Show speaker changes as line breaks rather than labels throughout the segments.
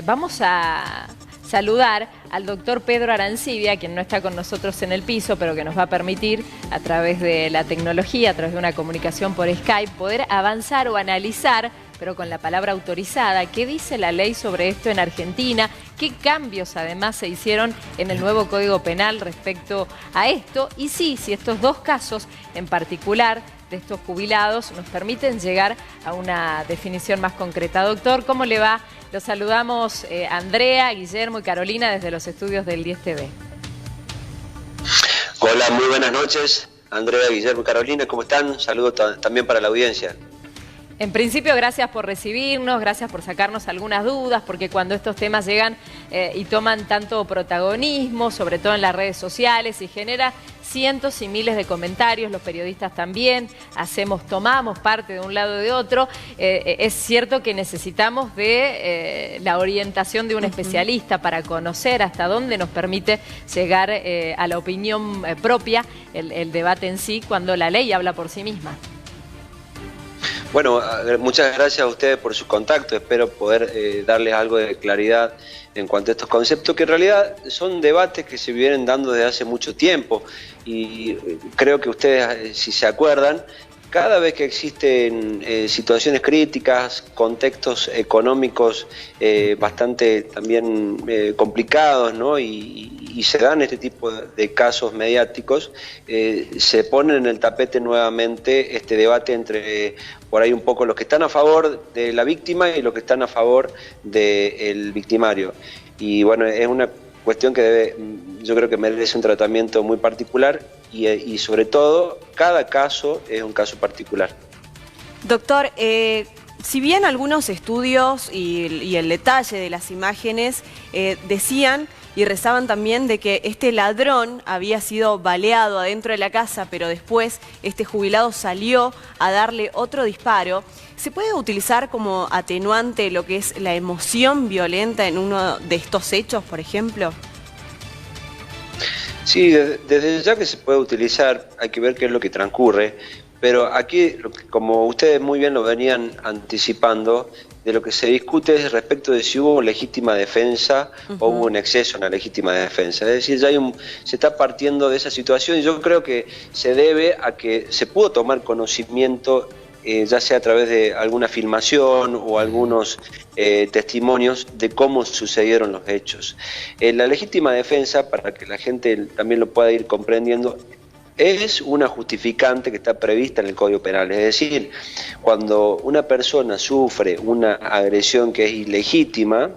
Vamos a saludar al doctor Pedro Arancibia, quien no está con nosotros en el piso, pero que nos va a permitir, a través de la tecnología, a través de una comunicación por Skype, poder avanzar o analizar, pero con la palabra autorizada, qué dice la ley sobre esto en Argentina, qué cambios además se hicieron en el nuevo Código Penal respecto a esto, y si estos dos casos en particular de estos jubilados nos permiten llegar a una definición más concreta. Doctor, ¿cómo le va? Los saludamos Andrea, Guillermo y Carolina desde los estudios del 10 TV.
Hola, muy buenas noches. Andrea, Guillermo y Carolina, ¿cómo están? Saludos también para la audiencia.
En principio, gracias por recibirnos, gracias por sacarnos algunas dudas, porque cuando estos temas llegan y toman tanto protagonismo, sobre todo en las redes sociales, y genera cientos y miles de comentarios, los periodistas también, tomamos parte de un lado o de otro, es cierto que necesitamos de la orientación de un especialista para conocer hasta dónde nos permite llegar a la opinión propia, el debate en sí, cuando la ley habla por sí misma.
Bueno, muchas gracias a ustedes por su contacto. Espero poder darles algo de claridad en cuanto a estos conceptos, que en realidad son debates que se vienen dando desde hace mucho tiempo. Y creo que ustedes, si se acuerdan, cada vez que existen situaciones críticas, contextos económicos bastante también complicados, ¿no? Y se dan este tipo de casos mediáticos, se ponen en el tapete nuevamente este debate entre por ahí un poco los que están a favor de la víctima y los que están a favor del victimario. Y bueno, es una cuestión que yo creo que merece un tratamiento muy particular y sobre todo, cada caso es un caso particular.
Doctor, si bien algunos estudios y el detalle de las imágenes decían y rezaban también de que este ladrón había sido baleado adentro de la casa, pero después este jubilado salió a darle otro disparo, ¿se puede utilizar como atenuante lo que es la emoción violenta en uno de estos hechos, por ejemplo?
Sí, desde ya que se puede utilizar, hay que ver qué es lo que transcurre, pero aquí, como ustedes muy bien lo venían anticipando, de lo que se discute es respecto de si hubo legítima defensa o hubo un exceso en la legítima defensa. Es decir, ya se está partiendo de esa situación y yo creo que se debe a que se pudo tomar conocimiento, ya sea a través de alguna filmación o algunos testimonios de cómo sucedieron los hechos. La legítima defensa, para que la gente también lo pueda ir comprendiendo, es una justificante que está prevista en el Código Penal. Es decir, cuando una persona sufre una agresión que es ilegítima,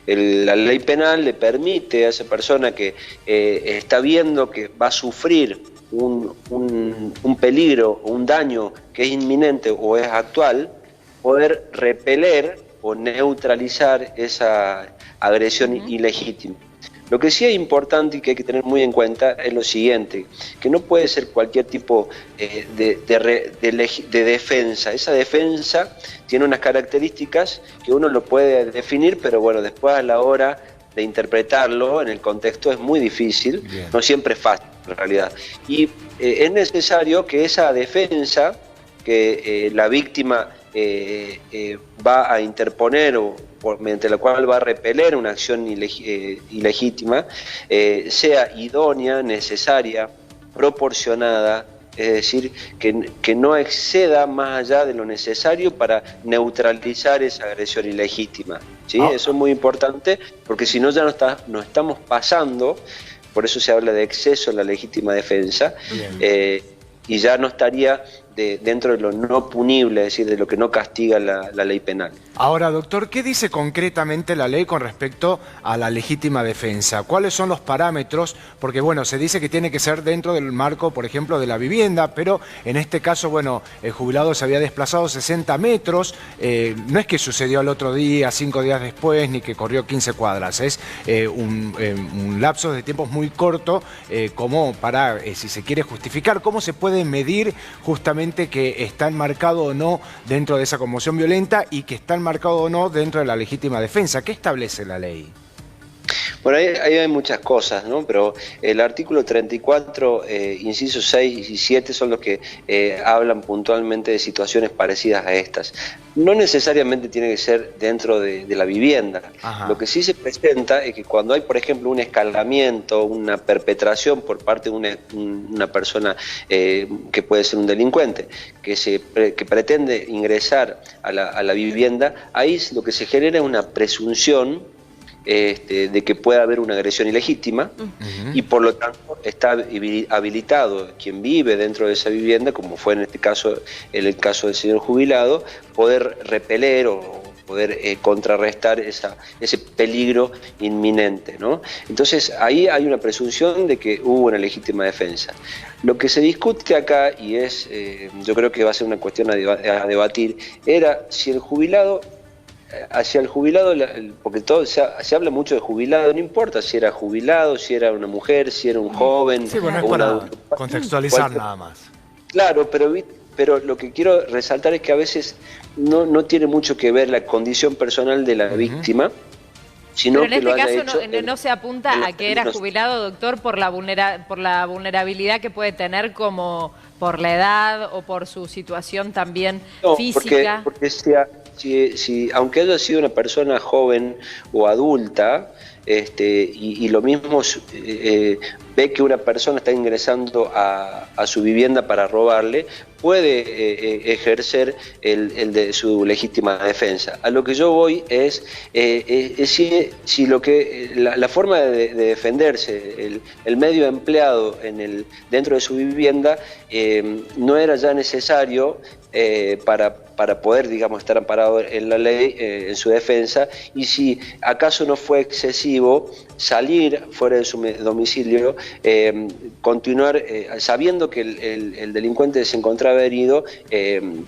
la ley penal le permite a esa persona que está viendo que va a sufrir un peligro o un daño que es inminente o es actual, poder repeler o neutralizar esa agresión ilegítima. Lo que sí es importante y que hay que tener muy en cuenta es lo siguiente, que no puede ser cualquier tipo de defensa. Esa defensa tiene unas características que uno lo puede definir, pero bueno, después a la hora de interpretarlo en el contexto es muy difícil, no siempre es fácil en realidad. Y es necesario que esa defensa que la víctima va a interponer mediante la cual va a repeler una acción ilegítima, sea idónea, necesaria, proporcionada, es decir, que no exceda más allá de lo necesario para neutralizar esa agresión ilegítima, ¿sí? Eso es muy importante, porque si no ya nos estamos pasando, por eso se habla de exceso en la legítima defensa, y ya no estaría dentro de lo no punible, es decir, de lo que no castiga la ley penal.
Ahora, doctor, ¿qué dice concretamente la ley con respecto a la legítima defensa? ¿Cuáles son los parámetros? Porque, bueno, se dice que tiene que ser dentro del marco, por ejemplo, de la vivienda, pero en este caso, bueno, el jubilado se había desplazado 60 metros, no es que sucedió al otro día, 5 días después, ni que corrió 15 cuadras, es un lapso de tiempo muy corto, como para, si se quiere justificar, ¿cómo se puede medir justamente que está enmarcado o no dentro de esa conmoción violenta y que está enmarcado o no dentro de la legítima defensa? ¿Qué establece la ley?
Bueno, ahí hay muchas cosas, ¿no? Pero el artículo 34, incisos 6 y 7 son los que hablan puntualmente de situaciones parecidas a estas. No necesariamente tiene que ser dentro de la vivienda. Ajá. Lo que sí se presenta es que cuando hay, por ejemplo, un escalamiento, una perpetración por parte de una persona que puede ser un delincuente, que pretende ingresar a la vivienda, ahí lo que se genera es una presunción de que pueda haber una agresión ilegítima, y por lo tanto está habilitado quien vive dentro de esa vivienda, como fue en este caso, en el caso del señor jubilado, poder repeler o poder contrarrestar ese peligro inminente, ¿no? Entonces ahí hay una presunción de que hubo una legítima defensa. Lo que se discute acá, y yo creo que va a ser una cuestión a debatir, era si el jubilado, hacia el jubilado, porque todo se habla mucho de jubilado, no importa si era jubilado, si era una mujer, si era un joven.
Sí, bueno, es para contextualizar nada más.
Claro, pero lo que quiero resaltar es que a veces no tiene mucho que ver la condición personal de la víctima, sino
pero en
que
este caso no se apunta a que era jubilado, doctor, por la vulnerabilidad que puede tener, como por la edad o por su situación también física.
Porque si aunque haya sido una persona joven o adulta, y lo mismo ve que una persona está ingresando a su vivienda para robarle, puede ejercer su legítima defensa. A lo que yo voy es si la forma de defenderse, el medio empleado dentro de su vivienda, no era ya necesario para poder, digamos, estar amparado en la ley, en su defensa, y si acaso no fue excesivo salir fuera de su domicilio, continuar sabiendo que el delincuente se encontraba herido,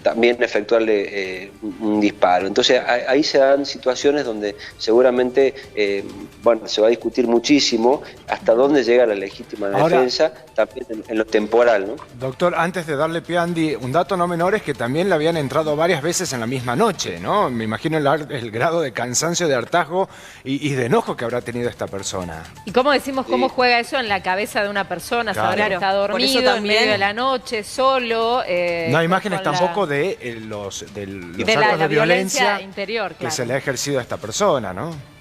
también efectuarle un disparo. Entonces ahí se dan situaciones donde seguramente se va a discutir muchísimo hasta dónde llega la legítima defensa, también en lo temporal, ¿no?
Doctor, antes de darle pie a Andy, un dato no menor es que también le habían entrado varias veces en la misma noche, ¿no? Me imagino el grado de cansancio, de hartazgo y de enojo que habrá tenido esta persona.
¿Y cómo decimos, cómo juega eso en la cabeza de una persona? Claro. Saber que está dormido en medio de la noche, solo.
No hay imágenes tampoco de los actos de violencia interior, claro, que se le ha ejercido a esta persona, ¿no?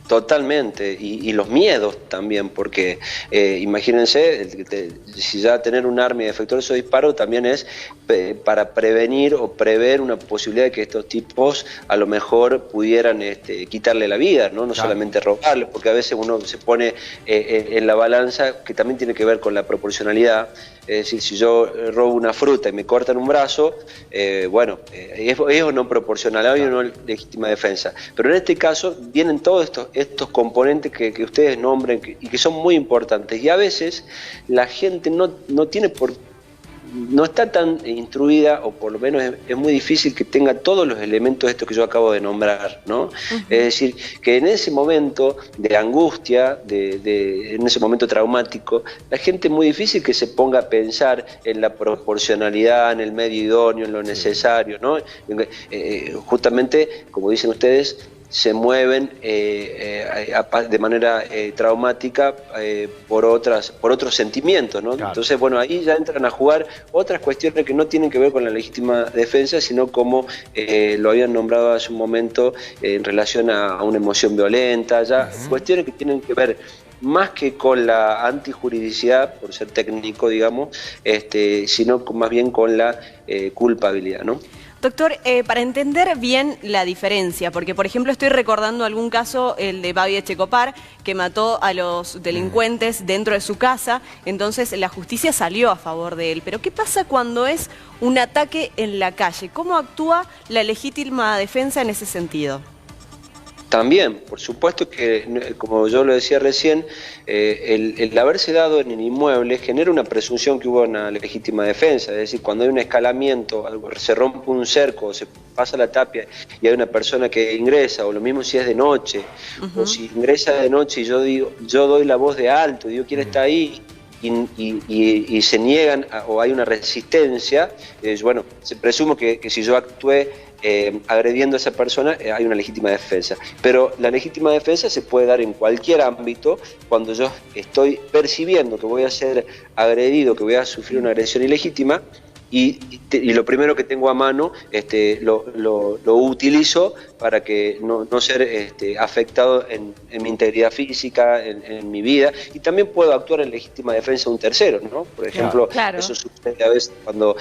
Totalmente, y los miedos también, porque imagínense, si ya tener un arma y efectuar esos disparos también es para prevenir o prever una posibilidad de que estos tipos a lo mejor pudieran quitarle la vida, ¿no? No solamente robarle, porque a veces uno se pone en la balanza, que también tiene que ver con la proporcionalidad. Es decir, si yo robo una fruta y me cortan un brazo, es o no proporcional, hay una legítima defensa. Pero en este caso vienen todos estos componentes que ustedes nombren y que son muy importantes. Y a veces la gente no está tan instruida, o por lo menos es muy difícil que tenga todos los elementos estos que yo acabo de nombrar, ¿no? Es decir, que en ese momento de angustia, en ese momento traumático, la gente es muy difícil que se ponga a pensar en la proporcionalidad, en el medio idóneo, en lo necesario, ¿no? Justamente, como dicen ustedes, se mueven de manera traumática por otros sentimientos, ¿no? Claro. Entonces, bueno, ahí ya entran a jugar otras cuestiones que no tienen que ver con la legítima defensa, sino como lo habían nombrado hace un momento, en relación a una emoción violenta, ya cuestiones que tienen que ver más que con la antijuridicidad, por ser técnico, digamos, sino más bien con la culpabilidad, ¿no?
Doctor, para entender bien la diferencia, porque por ejemplo estoy recordando algún caso, el de Babi Echecopar, que mató a los delincuentes dentro de su casa, entonces la justicia salió a favor de él. Pero ¿qué pasa cuando es un ataque en la calle? ¿Cómo actúa la legítima defensa en ese sentido?
También, por supuesto que, como yo lo decía recién, el haberse dado en el inmueble genera una presunción que hubo una legítima defensa. Es decir, cuando hay un escalamiento, se rompe un cerco, se pasa la tapia y hay una persona que ingresa, o lo mismo si es de noche, o si ingresa de noche y yo doy la voz de alto, digo, ¿quién está ahí? Y se niegan, o hay una resistencia, bueno, se presumo que si yo actué agrediendo a esa persona, hay una legítima defensa. Pero la legítima defensa se puede dar en cualquier ámbito. Cuando yo estoy percibiendo que voy a ser agredido, que voy a sufrir una agresión ilegítima, y lo primero que tengo a mano lo utilizo para que no ser afectado en mi integridad física, en mi vida, y también puedo actuar en legítima defensa de un tercero, ¿no? Por ejemplo,
claro.
Eso sucede a veces cuando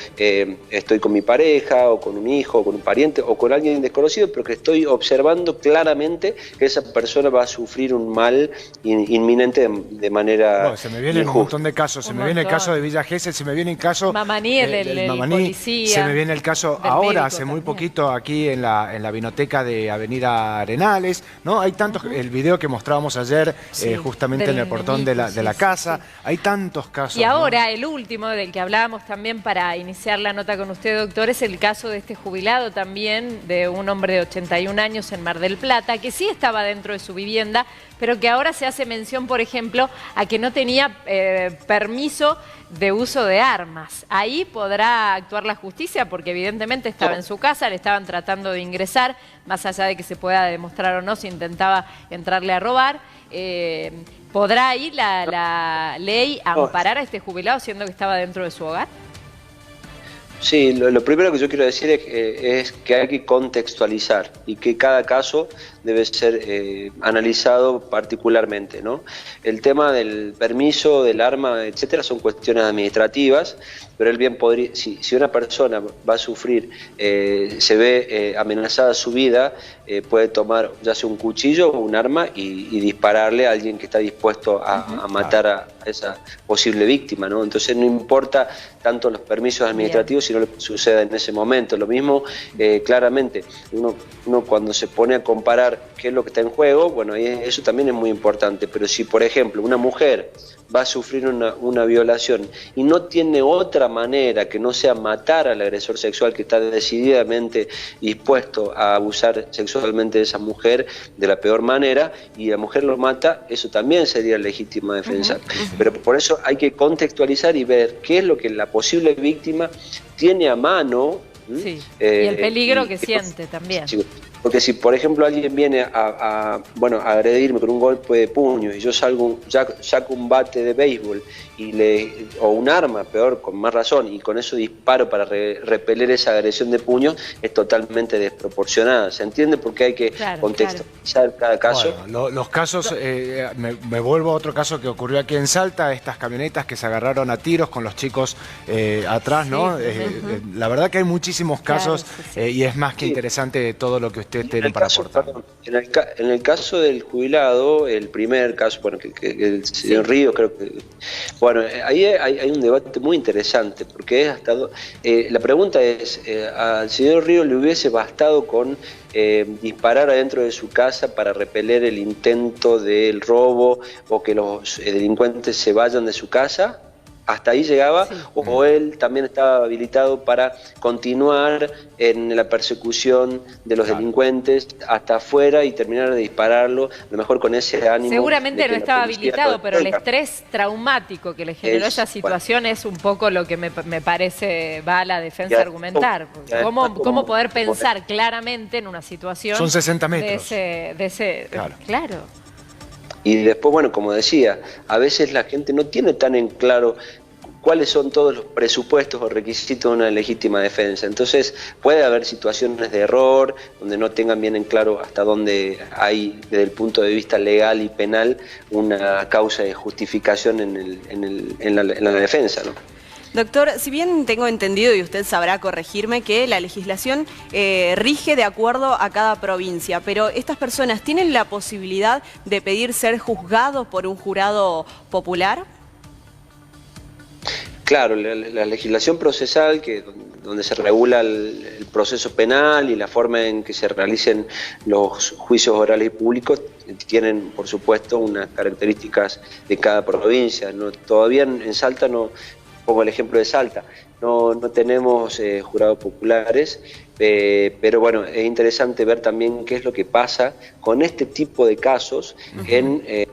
estoy con mi pareja, o con un hijo, o con un pariente, o con alguien desconocido, pero que estoy observando claramente que esa persona va a sufrir un mal inminente de manera
Bueno, se me viene un montón de casos, se me viene el caso de Villa Gesell, se me viene el caso
Mamaní, el
Mamaní,
policía,
se me viene el caso ahora, hace muy poquito, aquí en la vinoteca de Avenida Arenales, ¿no? Hay tantos, el video que mostrábamos ayer, justamente en el portón de la casa, hay tantos casos.
Y ahora, ¿no? El último del que hablábamos también para iniciar la nota con usted, doctor, es el caso de este jubilado también, de un hombre de 81 años en Mar del Plata, que sí estaba dentro de su vivienda, pero que ahora se hace mención, por ejemplo, a que no tenía permiso de uso de armas. Ahí podrá actuar la justicia porque evidentemente estaba en su casa, le estaban tratando de ingresar, más allá de que se pueda demostrar o no si intentaba entrarle a robar. ¿Podrá ahí la ley amparar a este jubilado siendo que estaba dentro de su hogar?
Sí, lo primero que yo quiero decir es que hay que contextualizar y que cada caso debe ser analizado particularmente, ¿no? El tema del permiso, del arma, etcétera, son cuestiones administrativas, pero él bien podría, si una persona va a sufrir, se ve amenazada su vida, puede tomar ya sea un cuchillo o un arma y dispararle a alguien que está dispuesto a matar a esa posible víctima, ¿no? Entonces no importa tanto los permisos administrativos, sino lo que suceda en ese momento. Lo mismo, claramente, uno cuando se pone a comparar qué es lo que está en juego, bueno, eso también es muy importante, pero si, por ejemplo, una mujer va a sufrir una violación y no tiene otra manera que no sea matar al agresor sexual que está decididamente dispuesto a abusar sexualmente de esa mujer de la peor manera, y la mujer lo mata, eso también sería legítima defensa. Pero por eso hay que contextualizar y ver qué es lo que la posible víctima tiene a mano.
Sí. Y el peligro que siente también.
Porque si, por ejemplo, alguien viene a agredirme con un golpe de puño y yo saco un bate de béisbol o un arma, peor, con más razón, y con eso disparo para repeler esa agresión de puño, es totalmente desproporcionada. ¿Se entiende? Porque hay que contextualizar cada caso.
Bueno, los casos, me vuelvo a otro caso que ocurrió aquí en Salta, estas camionetas que se agarraron a tiros con los chicos atrás, ¿no? La verdad que hay muchísimos casos y es más que interesante todo lo que ustedes tienen para aportar.
En el caso del jubilado, el primer caso, bueno, que el señor Ríos, creo que... Bueno, ahí hay un debate muy interesante, porque es la pregunta es, ¿al señor Ríos le hubiese bastado con disparar adentro de su casa para repeler el intento del robo o que los delincuentes se vayan de su casa? ¿Hasta ahí llegaba? ¿O él también estaba habilitado para continuar en la persecución de los delincuentes hasta afuera y terminar de dispararlo, a lo mejor con ese ánimo?
Seguramente no estaba habilitado, pero el estrés traumático que le generó esa situación es un poco lo que me parece va a la defensa argumentar. ¿Cómo poder pensar claramente en una situación?
Son 60 metros.
Claro.
Y después, bueno, como decía, a veces la gente no tiene tan en claro cuáles son todos los presupuestos o requisitos de una legítima defensa. Entonces puede haber situaciones de error, donde no tengan bien en claro hasta dónde hay, desde el punto de vista legal y penal, una causa de justificación en la defensa, ¿no?
Doctor, si bien tengo entendido, y usted sabrá corregirme, que la legislación rige de acuerdo a cada provincia, pero ¿estas personas tienen la posibilidad de pedir ser juzgados por un jurado popular?
Claro, la legislación procesal, donde se regula el proceso penal y la forma en que se realicen los juicios orales y públicos, tienen, por supuesto, unas características de cada provincia. Todavía en Salta no... Pongo el ejemplo de Salta, no tenemos jurados populares, pero bueno, es interesante ver también qué es lo que pasa con este tipo de casos en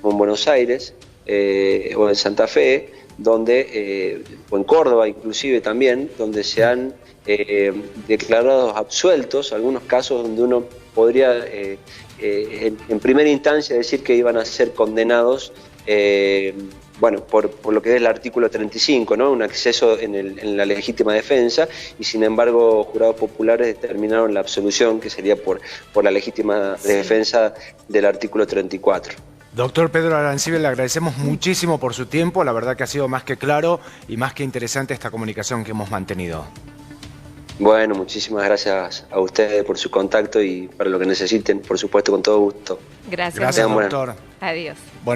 Buenos Aires o en Santa Fe, donde, o en Córdoba inclusive también, donde se han declarados absueltos, algunos casos donde uno podría en primera instancia decir que iban a ser condenados bueno, por lo que es el artículo 35, ¿no? Un exceso en la legítima defensa, y sin embargo jurados populares determinaron la absolución, que sería por la legítima defensa del artículo 34.
Doctor Pedro Arancibia, le agradecemos muchísimo por su tiempo, la verdad que ha sido más que claro y más que interesante esta comunicación que hemos mantenido.
Bueno, muchísimas gracias a ustedes por su contacto y para lo que necesiten, por supuesto, con todo gusto.
Gracias.
Gracias, doctor.
Adiós.